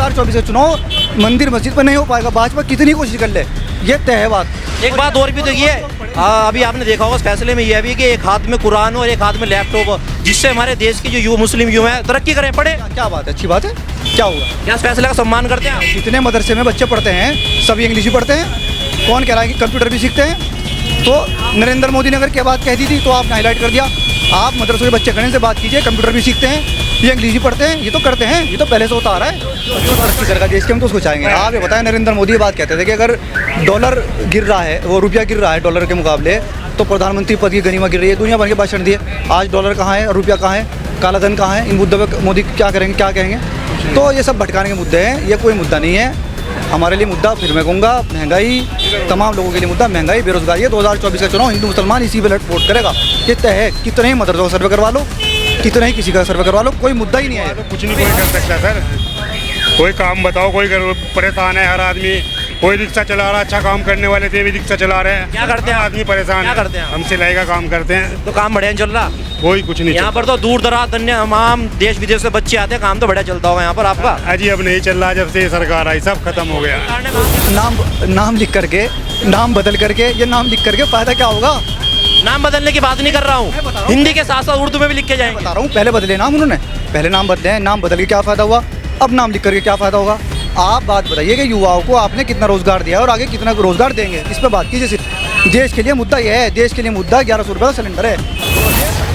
2024 का चुनाव मंदिर मस्जिद पर नहीं हो पाएगा। भाजपा कितनी कोशिश कर ले, ये तय है बात। एक बात और भी तो ये अभी आपने देखा होगा इस फैसले में यह भी कि एक हाथ में कुरान और एक हाथ में लैपटॉप, जिससे हमारे देश के जो मुस्लिम युवा है तरक्की करें, पढ़े। क्या बात है, अच्छी बात है, क्या होगा। क्या इस फैसले का सम्मान करते हैं आप? जितने मदरसे में बच्चे पढ़ते हैं सभी इंग्लिश ही पढ़ते हैं। कौन कह रहा है कि कंप्यूटर भी सीखते हैं? तो नरेंद्र मोदी ने अगर क्या बात कह दी थी तो आपने हाईलाइट कर दिया। आप मदरसों के बच्चे खड़े से बात कीजिए, कंप्यूटर भी सीखते हैं, ये इंग्लिश भी पढ़ते हैं, ये तो करते हैं, ये तो पहले से होता आ रहा है। जो तरक्की करेगा देश के हम तो उसको चाहेंगे। आप ये बताएं, नरेंद्र मोदी ये बात कहते थे कि अगर डॉलर गिर रहा है, वो रुपया गिर रहा है डॉलर के मुकाबले, तो प्रधानमंत्री पद की गरिमा गिर रही है। दुनिया भर के भाषण दिए, आज डॉलर कहाँ है, रुपया कहाँ है, काला धन कहाँ है, इन मुद्दों पर मोदी क्या करेंगे, क्या कहेंगे? तो ये सब भटकाने के मुद्दे हैं, ये कोई मुद्दा नहीं है हमारे लिए। मुद्दा फिर मैं कहूँगा महंगाई, तमाम लोगों के लिए मुद्दा महंगाई, बेरोजगारी है। 2024 का चुनाव हिंदू मुसलमान इसी पर वोट करेगा, ये तय है। कितने ही मदरसों का सर्वे करवा लो, कितने ही किसी का सर्वे करवा लो, कोई मुद्दा ही नहीं है। तो कुछ नहीं कोई कर सकता सर। कोई काम बताओ, कोई परेशान है हर आदमी। कोई रिक्शा चला रहा, अच्छा काम करने वाले थे भी रिक्शा चला रहे हैं। क्या करते हैं आदमी परेशान क्या है। करते हैं? हम सिलाई का काम करते हैं। तो काम बढ़िया चल रहा? कोई कुछ नहीं यहाँ पर तो दूर दराज अन्य तमाम देश विदेश से बच्चे आते हैं, काम तो बढ़िया चलता होगा यहाँ पर आपका। अजी अब नहीं चल रहा, जब से ये सरकार आई सब खत्म हो गया। नाम लिख करके, नाम बदल करके, ये नाम लिख करके फायदा क्या होगा? नाम बदलने की बात नहीं कर रहा हूँ, हिंदी के साथ साथ उर्दू में भी लिख के जाएंगे। बता रहा हूँ, पहले बदले नाम उन्होंने, पहले नाम बदले हैं, नाम बदल के क्या फ़ायदा हुआ, अब नाम लिख करके क्या फ़ायदा होगा? आप बात बताइए कि युवाओं को आपने कितना रोज़गार दिया और आगे कितना रोज़गार देंगे, इस पर बात कीजिए। सिर्फ देश के लिए मुद्दा यह है, देश के लिए मुद्दा 1100 रुपये का सिलेंडर है।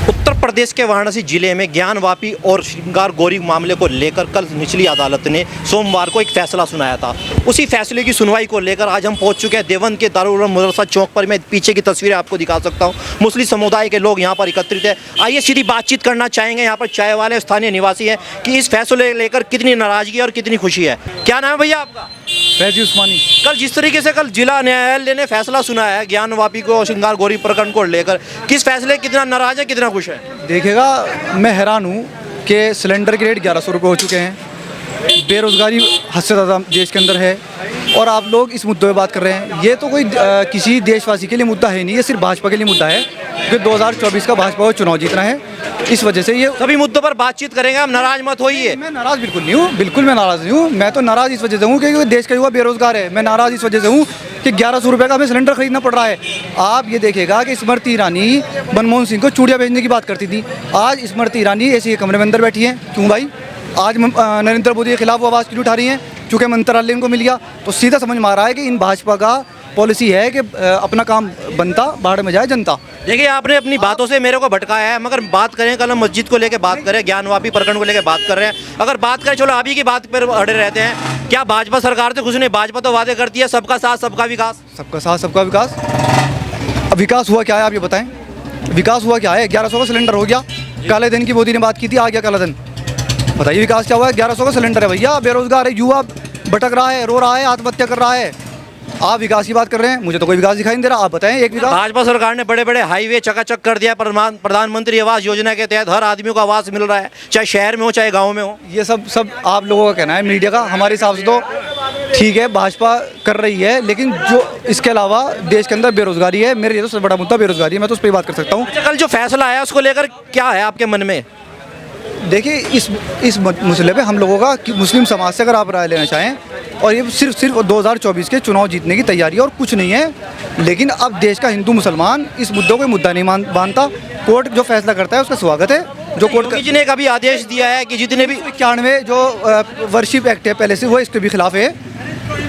उत्तर प्रदेश के वाराणसी जिले में ज्ञानवापी और श्रृंगार गौरी मामले को लेकर कल निचली अदालत ने सोमवार को एक फैसला सुनाया था। उसी फैसले की सुनवाई को लेकर आज हम पहुंच चुके हैं देवबंद के दारुल उलूम मदरसा चौक पर। मैं पीछे की तस्वीरें आपको दिखा सकता हूं। मुस्लिम समुदाय के लोग यहां पर एकत्रित है। आइए सीधी बातचीत करना चाहेंगे यहाँ पर चाय वाले स्थानीय निवासी हैं कि इस फैसले लेकर कितनी नाराजगी और कितनी खुशी है। क्या नाम है भैया आपका? फैजी उस्मानी। कल जिस तरीके से कल जिला न्यायालय ने फैसला सुनाया है ज्ञानवापी को श्रृंगार गौरी प्रकरण को लेकर, किस फैसले कितना नाराज है, कितना खुश है? देखिएगा, मैं हैरान हूँ कि सिलेंडर के रेट 1100 रुपये हो चुके हैं, बेरोज़गारी हद से ज़्यादा देश के अंदर है, और आप लोग इस मुद्दे पे बात कर रहे हैं। ये तो कोई किसी देशवासी के लिए मुद्दा है नहीं, ये सिर्फ भाजपा के लिए मुद्दा है क्योंकि 2024 का भाजपा को चुनाव जीतना है। इस वजह से ये सभी मुद्दों पर बातचीत करेंगे, हम नाराज मत होइए। मैं नाराज़ बिल्कुल नहीं हूँ, बिल्कुल मैं नाराज़ नहीं हूँ। मैं तो नाराज़ इस वजह से हूँ क्योंकि देश का युवा बेरोज़गार है। मैं नाराज़ इस वजह से हूँ कि 1100 रुपये का हमें सिलेंडर खरीदना पड़ रहा है। आप ये देखिएगा कि स्मृति ईरानी मनमोहन सिंह को चूड़ियाँ भेजने की बात करती थी, आज स्मृति ईरानी ऐसे कमरे में अंदर बैठी हैं। क्यों भाई? आज नरेंद्र मोदी के खिलाफ वो आवाज़ क्यों उठा रही हैं? चूँकि मंत्रालय इनको मिल गया, तो सीधा समझ में आ रहा है कि इन भाजपा का पॉलिसी है कि अपना काम बनता, बाहर में जाए जनता। देखिए, आपने अपनी बातों से मेरे को भटकाया है, मगर बात करें कल हम मस्जिद को लेकर बात करें, ज्ञानवापी प्रकरण को लेकर बात कर रहे हैं। अगर बात करें, चलो अभी की बात पर अड़े रहते हैं, क्या भाजपा सरकार से कुछ नहीं? भाजपा तो वादे करती है सबका साथ सबका विकास। सबका साथ सबका विकास। अब विकास हुआ क्या है आप ये बताएं? विकास हुआ क्या है? 1100 का सिलेंडर हो गया, काले धन की मोदी ने बात की थी, आ गया काला धन। बताइए विकास क्या हुआ है? 1100 का सिलेंडर है भैया, बेरोजगार है, युवा भटक रहा है, रो रहा है, आत्महत्या कर रहा है। आप विकास की बात कर रहे हैं, मुझे तो कोई विकास दिखाई नहीं दे रहा। आप बताएं एक विकास। भाजपा सरकार ने बड़े बड़े हाईवे चकाचक कर दिया। प्रधानमंत्री आवास योजना के तहत हर आदमी को आवास मिल रहा है, चाहे शहर में हो चाहे गाँव में हो। ये सब आप लोगों का कहना है, मीडिया का। हमारे हिसाब से तो ठीक है, भाजपा कर रही है, लेकिन जो इसके अलावा देश के अंदर बेरोजगारी है, मेरे लिए तो सबसे बड़ा मुद्दा बेरोजगारी है। मैं तो उस पर बात कर सकता हूँ। कल जो फैसला आया उसको लेकर क्या है आपके मन में? देखिए, इस मसले पे हम लोगों का मुस्लिम समाज से अगर आप राय लेना चाहें, और ये सिर्फ 2024 के चुनाव जीतने की तैयारी और कुछ नहीं है। लेकिन अब देश का हिंदू मुसलमान इस मुद्दों को मुद्दा नहीं मानता। कोर्ट जो फैसला करता है उसका स्वागत है। जो कोर्ट योगी जी ने कभी आदेश दिया है कि जितने भी 91 जो वर्शिप एक्ट है पहले से, वो इसके भी खिलाफ है।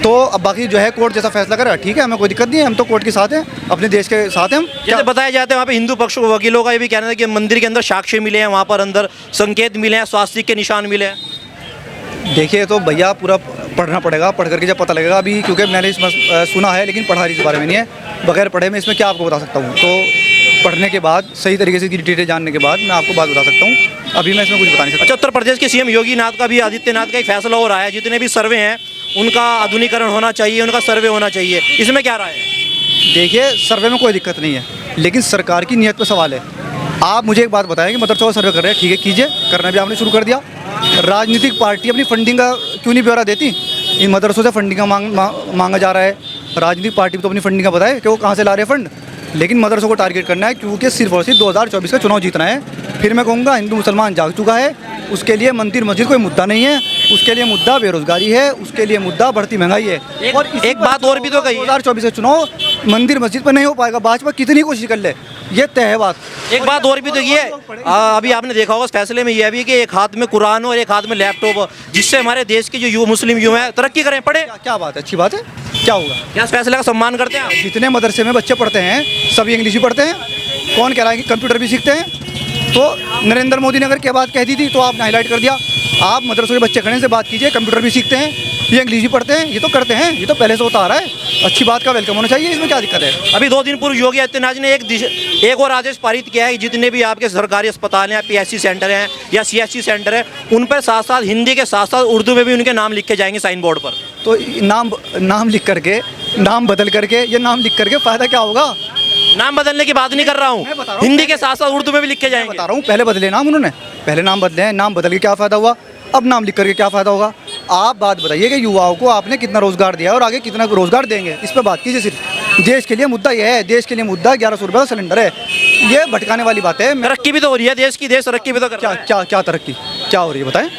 तो अब बाकी जो है कोर्ट जैसा फैसला करेगा, ठीक है, हमें कोई दिक्कत नहीं है, हम तो कोर्ट के साथ हैं, अपने देश के साथ हैं हम। जैसे बताया जाता है वहाँ पे हिंदू पक्ष वकीलों का ये भी कहना है कि मंदिर के अंदर साक्ष्य मिले हैं, वहाँ पर अंदर संकेत मिले हैं, स्वास्तिक के निशान मिले हैं। देखिए, तो भैया पूरा पढ़ना पड़ेगा, पढ़ करके जब पता लगेगा। अभी क्योंकि मैंने इसमें सुना है लेकिन पढ़ा इस बारे में नहीं है, बगैर पढ़े मैं इसमें क्या आपको बता सकता हूँ। तो पढ़ने के बाद, सही तरीके से डिटेल जानने के बाद मैं आपको बात बता सकता हूँ। अभी मैं इसमें कुछ बता नहीं सकता। अच्छा, उत्तर प्रदेश के सीएम योगी नाथ का भी, आदित्यनाथ का एक फैसला हो रहा है, जितने भी सर्वे हैं उनका आधुनिकीकरण होना चाहिए, उनका सर्वे होना चाहिए, इसमें क्या राय है? देखिए, सर्वे में कोई दिक्कत नहीं है, लेकिन सरकार की नीयत पर सवाल है। आप मुझे एक बात बताएं कि मदरसों का सर्वे कर रहे हैं, ठीक है, कीजिए, करना भी आपने शुरू कर दिया। राजनीतिक पार्टी अपनी फंडिंग का क्यों नहीं ब्यौरा देती? इन मदरसों से फंडिंग का मांगा जा रहा है। राजनीतिक पार्टी तो अपनी फंडिंग का बताए कि वो कहाँ से ला रहे हैं फंड, लेकिन मदरसों को टारगेट करना है क्योंकि सिर्फ और सिर्फ 2024 का चुनाव जीतना है। फिर मैं कहूँगा हिंदू मुसलमान जाग चुका है, उसके लिए मंदिर मस्जिद कोई मुद्दा नहीं है। उसके लिए मुद्दा बेरोजगारी है, उसके लिए मुद्दा बढ़ती महंगाई है। एक बात और भी तो कही है। 2024 से चुनाव मंदिर मस्जिद पर नहीं हो पाएगा, भाजपा कितनी कोशिश कर ले, ये तय है बात। एक बात और भी तो ये अभी आपने देखा होगा इस फैसले में ये भी कि एक हाथ में कुरान और एक हाथ में लैपटॉप हो, जिससे हमारे देश के जो मुस्लिम युवा हैं तरक्की करें, पढ़े। क्या बात है, अच्छी बात है, क्या होगा? क्या इस फैसले का सम्मान करते हैं आप? जितने मदरसे में बच्चे पढ़ते हैं सभी इंग्लिश ही पढ़ते हैं, कौन कह रहा है कि कंप्यूटर भी सीखते हैं? तो नरेंद्र मोदी ने अगर क्या बात कह दी थी तो आपने हाईलाइट कर दिया। आप मदरसों के बच्चे खड़े से बात कीजिए, कंप्यूटर भी सीखते हैं, ये इंग्लिश भी पढ़ते हैं, ये तो करते हैं, ये तो पहले से होता आ रहा है। अच्छी बात का वेलकम होना चाहिए, इसमें क्या दिक्कत है? अभी 2 दिन पूर्व योगी आदित्यनाथ ने एक और आदेश पारित किया है कि जितने भी आपके सरकारी अस्पताल हैं, PSC सेंटर हैं या CSC सेंटर है, उन पर साथ साथ हिंदी के साथ साथ उर्दू में भी उनके नाम लिखे जाएंगे साइन बोर्ड पर। तो नाम लिख करके, नाम बदल करके, ये नाम लिख करके फ़ायदा क्या होगा? नाम बदलने की बात नहीं कर रहा हूँ, मैं बता रहा हूँ, हिंदी के साथ साथ उर्दू में भी लिखे जाएंगे। बता रहा हूँ, पहले बदले नाम उन्होंने, पहले नाम बदले हैं, नाम बदल के क्या फ़ायदा हुआ? अब नाम लिख करके क्या फ़ायदा होगा? आप बात बताइए कि युवाओं को आपने कितना रोज़गार दिया और आगे कितना रोज़गार देंगे, इस पर बात कीजिए। सिर्फ देश के लिए मुद्दा यह है, देश के लिए मुद्दा 1100 रुपये का सिलेंडर है, ये भटकाने वाली बात है। तरक्की भी तो हो रही है देश की, देश तरक्की भी तो कर रहा है। क्या तरक्की क्या हो रही है बताएं,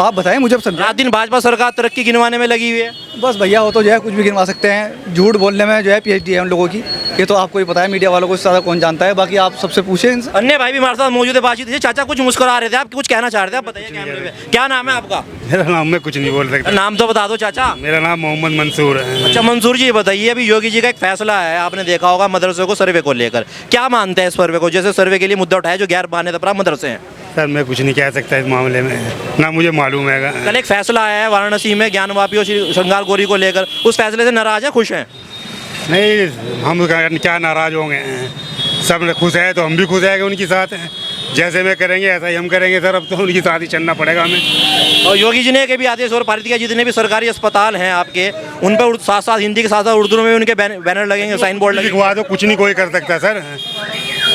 आप बताएं मुझे, समझा। रात दिन भाजपा सरकार तरक्की गिनवाने में लगी हुई है। बस भैया वो तो जो है कुछ भी गिनवा सकते हैं, झूठ बोलने में जो है PhD है उन लोगों की, ये तो आपको ही पता है, मीडिया वालों को ज़्यादा कौन जानता है, बाकी आप सबसे पूछें इनसे। अन्य भाई भी हमारे साथ मौजूद है, बातचीत है। चाचा कुछ मुस्कुरा रहे थे, आप कुछ कहना चाह रहे थे, आप बताइए कैमरे पे। क्या नाम है आपका? मेरा नाम मैं कुछ नहीं बोल सकता। नाम तो बता दो चाचा। मेरा नाम मोहम्मद मंसूर है। अच्छा मंसूर जी, बताइए अभी योगी जी का एक फैसला है, आपने देखा होगा मदरसों को सर्वे को लेकर, क्या मानते हैं इस सर्वे को? जैसे सर्वे के लिए मुद्दा उठाया जो गैर मान्यता प्राप्त मदरसे हैं। सर मैं कुछ नहीं कह सकता इस मामले में, ना मुझे मालूम है। कल एक फैसला आया है वाराणसी में ज्ञानवापी और श्रृंगार गौरी को लेकर, उस फैसले से नाराज है, खुश हैं? नहीं, हम क्या नाराज होंगे, सब खुश है तो हम भी खुश हैं उनके साथ। जैसे मैं करेंगे ऐसा ही हम करेंगे सर, अब तो उनकी साथ ही चलना पड़ेगा हमें। और योगी जी ने भी आदेश और पारित किया, जितने भी सरकारी अस्पताल हैं आपके, उन पर साथ साथ हिंदी के साथ साथ उर्दू में उनके बैनर लगेंगे, साइन बोर्ड लगेंगे। तो कुछ नहीं कोई कर सकता सर,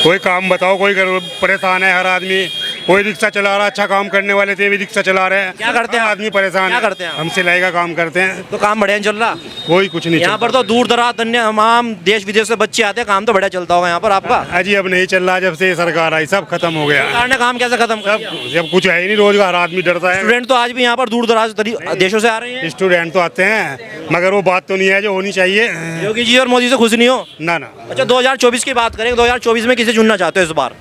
कोई काम बताओ, कोई परेशान है हर आदमी, कोई रिक्शा चला रहा, अच्छा काम करने वाले थे भी रिक्शा चला रहे हैं। क्या करते हैं आदमी परेशान क्या करते हैं? हम सिलाई का काम करते हैं। तो काम बढ़िया चल रहा? कोई कुछ नहीं यहाँ पर तो दूर दराज अन्य तमाम देश विदेश से बच्चे आते हैं, काम तो बढ़िया चलता होगा यहाँ पर आपका? अजी अब नहीं चल रहा, जब से ये सरकार आई सब खत्म हो गया। सरकार ने काम कैसे खत्म कर दिया? जब कुछ है ही नहीं, रोजगार आदमी डरता है। स्टूडेंट तो आज भी यहाँ पर दूर दराज देशों से आ रहे हैं। स्टूडेंट तो आते हैं, मगर वो बात तो नहीं है जो होनी चाहिए। योगी जी और मोदी से खुश नहीं हो? ना ना। अच्छा 2024 की बात करें, 2024 में किसे चुनना चाहते हो इस बार?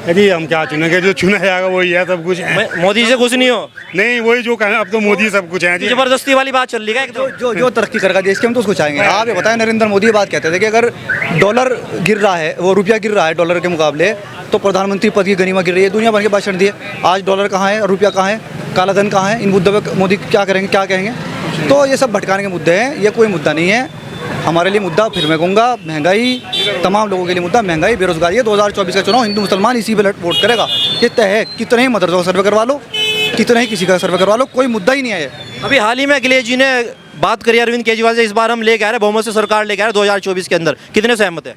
अजी हम क्या चुनेंगे, जो चुना जाएगा वही है, सब कुछ है। मोदी से खुश नहीं हो? नहीं, वही जो कहना, अब तो मोदी सब कुछ है जी। जबरदस्ती वाली बात चल रही है एकदम। जो तरक्की करेगा देश के, हम तो उसको चाहेंगे। आप ये बताएं, नरेंद्र मोदी ये बात कहते थे कि अगर डॉलर गिर रहा है, वो रुपया गिर रहा है डॉलर के मुकाबले, तो प्रधानमंत्री पद की गरिमा गिर रही है। दुनिया भर के भाषण दिए, आज डॉलर कहाँ है और रुपया कहाँ है, काला धन कहाँ है, इन मुद्दों पर मोदी क्या करेंगे, क्या कहेंगे? तो ये सब भटकाने के मुद्दे हैं, ये कोई मुद्दा नहीं है हमारे लिए। मुद्दा फिर मैं कहूँगा महंगाई, तमाम लोगों के लिए मुद्दा महंगाई, बेरोजगारी है। 2024 का चुनाव हिंदू मुसलमान इसी पे वोट करेगा, ये तय है। कितने ही मदरसों का सर्वे करवा लो, कितने ही किसी का सर्वे करवा लो, कोई मुद्दा ही नहीं है। अभी हाल ही में अखिलेश जी ने बात करी अरविंद केजरीवाल से, इस बार हम लेके आ रहे हैं बहुमत से सरकार लेके आ रहे हैं 2024 के अंदर, कितने सहमत है?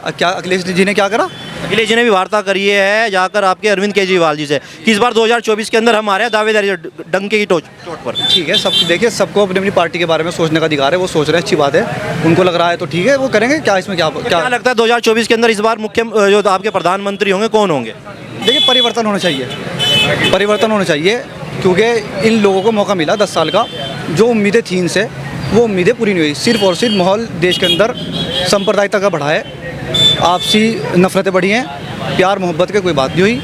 क्या अखिलेश जी ने क्या करा? अखिलेश जी ने भी वार्ता करी है जाकर आपके अरविंद केजरीवाल जी से कि इस बार 2024 के अंदर हम आ रहे हैं दावेदारी डंके की चोट पर। ठीक है, सब देखिए, सबको अपनी अपनी पार्टी के बारे में सोचने का अधिकार है, वो सोच रहे हैं, अच्छी बात है, उनको लग रहा है तो ठीक है, वो करेंगे। क्या इसमें क्या लगता है 2024 के अंदर इस बार मुख्य जो आपके प्रधानमंत्री होंगे कौन होंगे? देखिए, परिवर्तन होना चाहिए, परिवर्तन होना चाहिए, क्योंकि इन लोगों को मौका मिला 10 साल का, जो उम्मीदें थी इनसे वो उम्मीदें पूरी नहीं हुई। सिर्फ और सिर्फ माहौल देश के अंदर सांप्रदायिकता का बढ़ा है, आपसी नफरतें बढ़ी हैं, प्यार मोहब्बत की कोई बात नहीं हुई,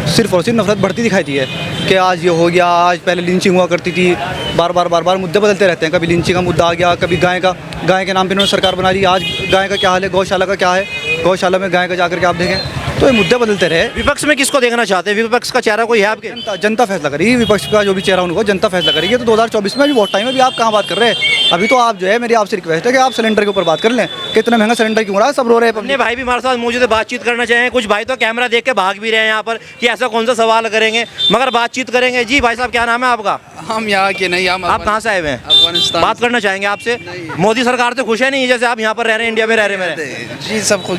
सिर्फ और सिर्फ नफरत बढ़ती दिखाई दी है कि आज ये हो गया, आज पहले लिंचिंग हुआ करती थी, बार बार मुद्दे बदलते रहते हैं। कभी लिंचिंग का मुद्दा आ गया, कभी गाय के नाम पे इन्होंने सरकार बना ली। आज गाय का क्या हाल है, गौशाला का क्या है, गौशाला में गाय का जाकर के आप देखें, तो ये मुद्दे बदलते रहे। विपक्ष में किसको देखना चाहते हैं? विपक्ष का चेहरा कोई है आपके? जनता फैसला करेगी, विपक्ष का जो भी चेहरा उनको जनता फैसला करेगी। तो 2024 में अभी बहुत टाइम है, अभी आप कहाँ बात कर रहे हैं? अभी तो आप जो है, मेरी आपसे रिक्वेस्ट है कि आप सिलेंडर के ऊपर बात कर लें, कितना महंगा सिलेंडर क्यों रहा है, सब रो रहे हैं। अपने भाई भी हमारे साथ मौजूद है, बातचीत करना चाहेंगे। कुछ भाई तो कैमरा देख के भाग भी रहे हैं यहाँ पर कि ऐसा कौन सा सवाल करेंगे, मगर बातचीत करेंगे। जी भाई साहब, क्या नाम है आपका? हम यहाँ के नहीं, हम आप कहाँ से आए हुए हैं? अफगानिस्तान। बात करना चाहेंगे आपसे। मोदी सरकार से खुश है नहीं, जैसे आप यहाँ पर रह रहे हैं, इंडिया में रह रहे हैं? जी सब खुश,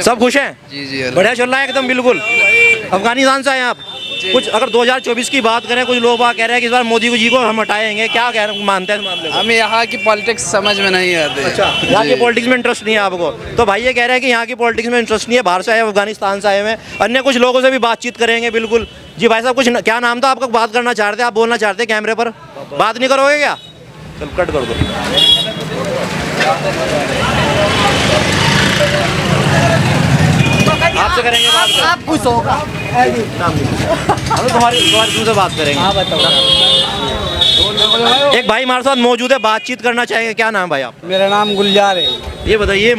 सब खुश हैं? जी जी बढ़िया चल रहा है एकदम, बिल्कुल। अफगानिस्तान से आए आप? कुछ अगर 2024 की बात करें, कुछ लोग कह रहे हैं कि इस बार मोदी जी को हम हटाएंगे, क्या कह रहे मानते हैं इस मामले में? हमें यहाँ की पॉलिटिक्स समझ में नहीं आती। अच्छा, यहाँ की पॉलिटिक्स में इंटरेस्ट नहीं है आपको? तो भाई ये कह रहे हैं कि यहाँ की पॉलिटिक्स में इंटरेस्ट नहीं है, बाहर से आए, अफगानिस्तान से आए हुए हैं। अन्य कुछ लोगों से भी बातचीत करेंगे, बिल्कुल। जी भाई साहब, कुछ क्या नाम था आपका? बात करना चाह रहे थे आप, बोलना चाहते हैं कैमरे पर? बात नहीं करोगे क्या? चल कट कर दो। आपसे करेंगे बात। आप खुश होगा। नाम हम तुम्हारी तुमसे बात करेंगे। हाँ बताओ। एक भाई हमारे साथ मौजूद है, बातचीत करना चाहेंगे। क्या नाम है भाई आप? मेरा नाम गुलजार है। ये बताइए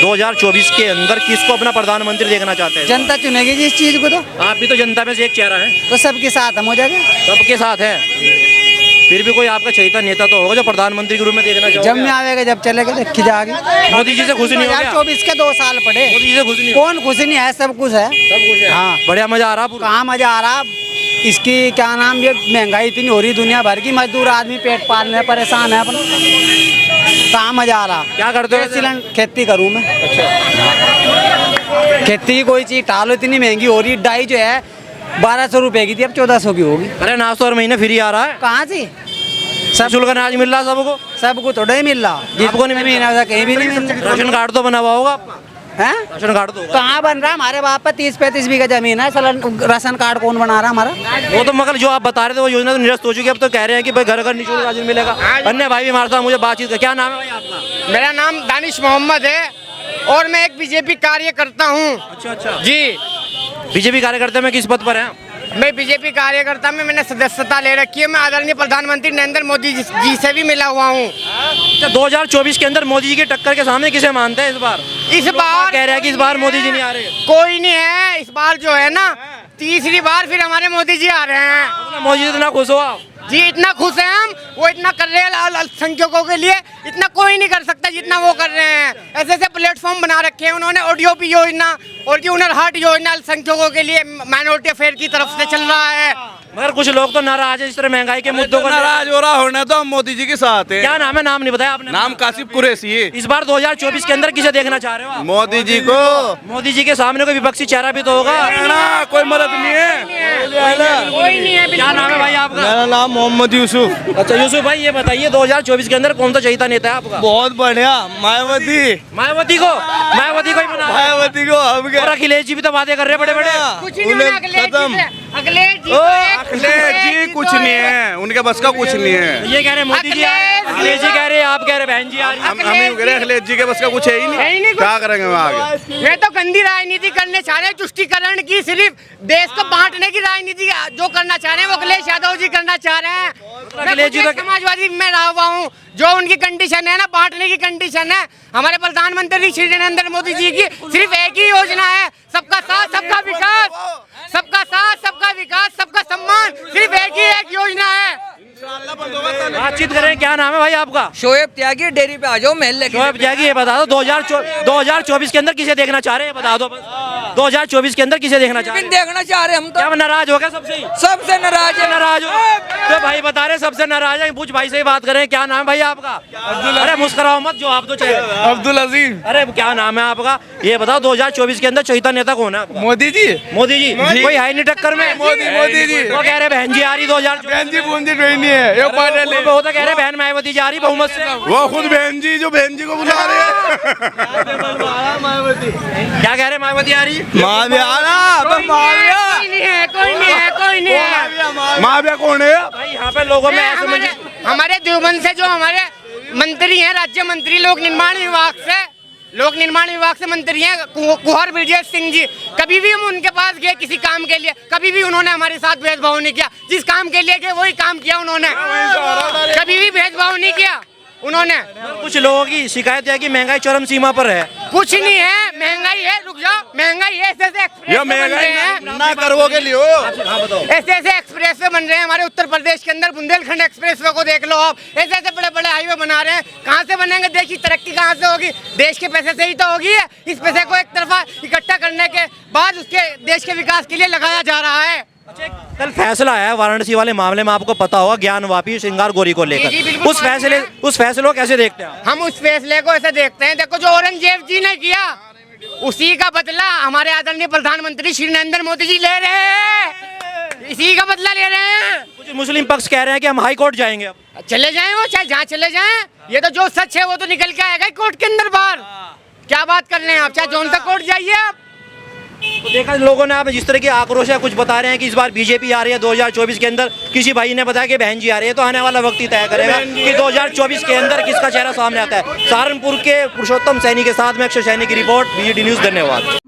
2024 के अंदर किसको अपना प्रधानमंत्री देखना चाहते हैं? जनता चुनेगी जिस चीज को, तो आप भी तो जनता में से एक चेहरा है। सबके साथ हम हो जाएगा। सबके साथ है, फिर भी कोई आपका चहेता नेता तो होगा जो प्रधानमंत्री के रूप में देखना जब चाहोगे? में आवेगा, जब चलेगा देखी जाएगी। मोदी जी से खुश नहीं हो गया? 2024 के 2 साल पड़े, मोदी जी से खुश नहीं हो? कौन खुश नहीं है? सब कुछ है। सब कुछ है। हाँ। बढ़िया मजा आ रहा पूरा? कहाँ मजा आ रहा? इसकी क्या नाम, ये महंगाई इतनी हो रही दुनिया भर की, मजदूर आदमी पेट पालने परेशान है अपना। कहाँ मजा आ रहा? क्या करते हो? खेती करूँ मैं। खेती की कोई चीज टालो, इतनी महंगी हो रही। डाई जो है 1200 रुपए की थी, अब 1400 की होगी। अरे नाश्ता और महीने फ्री आ रहा है। कहाँ से? सब शुल्क अनाज मिल रहा है सबको? सबको थोड़ा ही मिल रहा, आपको नहीं मिल रहा? कहीं भी नहीं मिल रहा। राशन कार्ड तो बना हुआ होगा आपका? है? राशन कार्ड तो होगा। कहाँ बन रहा? हमारे बाप पे 30-35 बीघा जमीन है, साला राशन कार्ड कौन बना रहा हमारा? वो तो मगर जो आप बता रहे थे वो योजना तो निरस्त हो चुकी है। अब तो कह रहे हैं कि भाई घर घर निःशुल्क राशन मिलेगा। अन्य भाई भी हमारे साथ मुझे बातचीत कर। क्या नाम है भाई आपका? मेरा नाम दानिश मोहम्मद है और मैं एक बीजेपी कार्यकर्ता हूँ। अच्छा अच्छा जी, बीजेपी कार्यकर्ता में किस पद पर हैं? मैं बीजेपी कार्यकर्ता में मैंने सदस्यता ले रखी है। मैं आदरणीय प्रधानमंत्री नरेंद्र मोदी जी से भी मिला हुआ हूँ। 2024 के अंदर मोदी जी की टक्कर के सामने किसे मानते हैं इस बार? इस बार कह रहे हैं कि इस बार मोदी जी नहीं आ रहे। कोई नहीं है। इस बार जो है ना, तीसरी बार फिर हमारे मोदी जी आ रहे हैं। मोदी जी इतना खुश हो आप? जी इतना खुश हैं हम। वो इतना कर रहे हैं अल्पसंख्यकों के लिए, इतना कोई नहीं कर सकता जितना वो कर रहे हैं। ऐसे ऐसे प्लेटफॉर्म बना रखे हैं उन्होंने। ओडीओपी योजना और हुनर हाट योजना अल्पसंख्यकों के लिए माइनॉरिटी अफेयर की तरफ से चल रहा है। मगर कुछ लोग तो नाराज है इस तरह महंगाई के मुद्दों को। नाराज हो रहा होना तो हम मोदी जी के साथ है। क्या नाम है? नाम नहीं बताया आपने। नाम कासिफ कुरैशी है। इस बार 2024 के अंदर किसे देखना चाह रहे हो आप? मोदी जी को। मोदी जी के सामने कोई विपक्षी चेहरा भी तो होगा ना, कोई मदद नहीं है। कोई नहीं है। क्या नाम है भाई आपका? मेरा नाम मोहम्मद यूसुफ। अच्छा यूसुफ भाई, ये बताइए 2024 के अंदर कौन सा चहेता नेता है आपका? बहुत बढ़िया, मायावती। मायावती को ही बना। मायावती को हम और अखिलेश जी भी तो बातें कर रहे हैं बड़े बड़े। कुछ नहीं होना अखिलेश जी। अखिलेश जी कुछ नहीं है, उनके बस का कुछ नहीं है। ये कह रहे हैं मोदी जी आ रहे हैं, अखिलेश जी कह रहे हैं, आप कह रहे हैं बहन जी आ रही है। हम ही कह रहे हैं अखिलेश जी के बस का कुछ है ही है ही नहीं। नहीं कुछ। क्या करेंगे हम आगे? वे तो गंदी राजनीति करने चाह रहे हैं, तुष्टीकरण की, सिर्फ देश को बांटने की राजनीति जो करना चाह रहे हैं वो अखिलेश यादव जी करना चाह रहे हैं। अखिलेश जी तो समाजवादी में रहा हुआ हूँ। जो उनकी कंडीशन है ना, बांटने की कंडीशन है। हमारे प्रधानमंत्री श्री नरेंद्र मोदी जी की सिर्फ एक ही योजना है, सबका साथ सबका विकास। सबका साथ सबका विकास सबका सम्मान, सिर्फ एक योजना है। बातचीत करें। क्या नाम है भाई आपका? शोएब त्यागी, डेयरी पे आ जाओ, महल शोएब त्यागी, ये बता दो 2024 के अंदर किसे देखना चाह रहे हैं? बता दो बस। 2024 के अंदर किसे देखना चाह रहे हैं? देखना चाह रहे हैं हम तो। क्या नाराज हो गया सबसे? सबसे नाराज है। नाराज हो तो भाई बता रहे सबसे नाराज है। पूछ भाई से ही बात करें। क्या नाम है भाई आपका? अरे मुस्कुराओ मत, जो आप तो चाहिए। अब्दुल अजीम। अरे क्या नाम है आपका? ये बताओ 2024 के अंदर चहेता नेता कौन है आपका? मोदी जी। मोदी जी कोई है नहीं टक्कर में? मोदी जी। वो कह रहे बहन जी आ रही 2024। बहन जी बूंदी कोई नहीं है। एक बार वो तो कह रहे बहन मायावती जा रही बहुमत से। वो खुद बहन जी जो बहन जी को बुला रहे हैं। क्या कह रहे मायावती आ रही? माविया कौन है? भाई यहाँ पे लोगों में ऐसे हमारे देवबंद से जो हमारे मंत्री हैं, राज्य मंत्री लोक निर्माण विभाग से मंत्री हैं कुंवर ब्रजेश सिंह जी। कभी भी हम उनके पास गए किसी काम के लिए, कभी भी उन्होंने हमारे साथ भेदभाव नहीं किया। जिस काम के लिए गए वही काम किया उन्होंने, कभी भी भेदभाव नहीं किया उन्होंने। कुछ लोगों की शिकायत है कि महंगाई चरम सीमा पर है। कुछ नहीं है, महंगाई है। रुक जाओ, महंगाई है। ऐसे ऐसे एक्सप्रेस बन रहे हैं ना करवो के लिए ऐसे ऐसे एक्सप्रेस वे बन रहे हैं हमारे उत्तर प्रदेश के अंदर। बुंदेलखंड एक्सप्रेस वे को देख लो आप। ऐसे ऐसे बड़े बड़े हाईवे बना रहे हैं। कहाँ से बनेंगे? देश की तरक्की कहाँ से होगी? देश के पैसे से ही तो होगी है। इस पैसे को एक तरफा इकट्ठा करने के बाद उसके देश के विकास के लिए लगाया जा रहा है। कल फैसला आया वाराणसी वाले मामले में, आपको पता होगा, ज्ञान वापी श्रृंगार गौरी को जी, लेकर। बिल्कुल उस फैसले को कैसे देखते हैं? हम उस फैसले को ऐसे देखते हैं, देखो जो औरंगजेब जी ने किया उसी का बदला हमारे आदरणीय प्रधानमंत्री श्री नरेंद्र मोदी जी ले रहे हैं। इसी का बदला ले रहे हैं। कुछ मुस्लिम पक्ष कह रहे हैं कि हम हाई कोर्ट जाएंगे। अब चले जाएं, वो चाहे जहाँ चले जाएं। ये तो जो सच है वो तो निकल के आएगा कोर्ट के अंदर बाहर। क्या बात कर रहे हैं आप? चाहे जौन सा कोर्ट जाइए आप। तो देखा लोगों ने, आप जिस तरह की आक्रोश है, कुछ बता रहे हैं कि इस बार बीजेपी आ रही है 2024 के अंदर। किसी भाई ने बताया कि बहन जी आ रही है, तो आने वाला वक्त ही तय करेगा कि 2024 के अंदर किसका चेहरा सामने आता है। सहारनपुर के पुरुषोत्तम सैनी के साथ में अक्षय सैनी की रिपोर्ट, बीजेडी न्यूज़। धन्यवाद।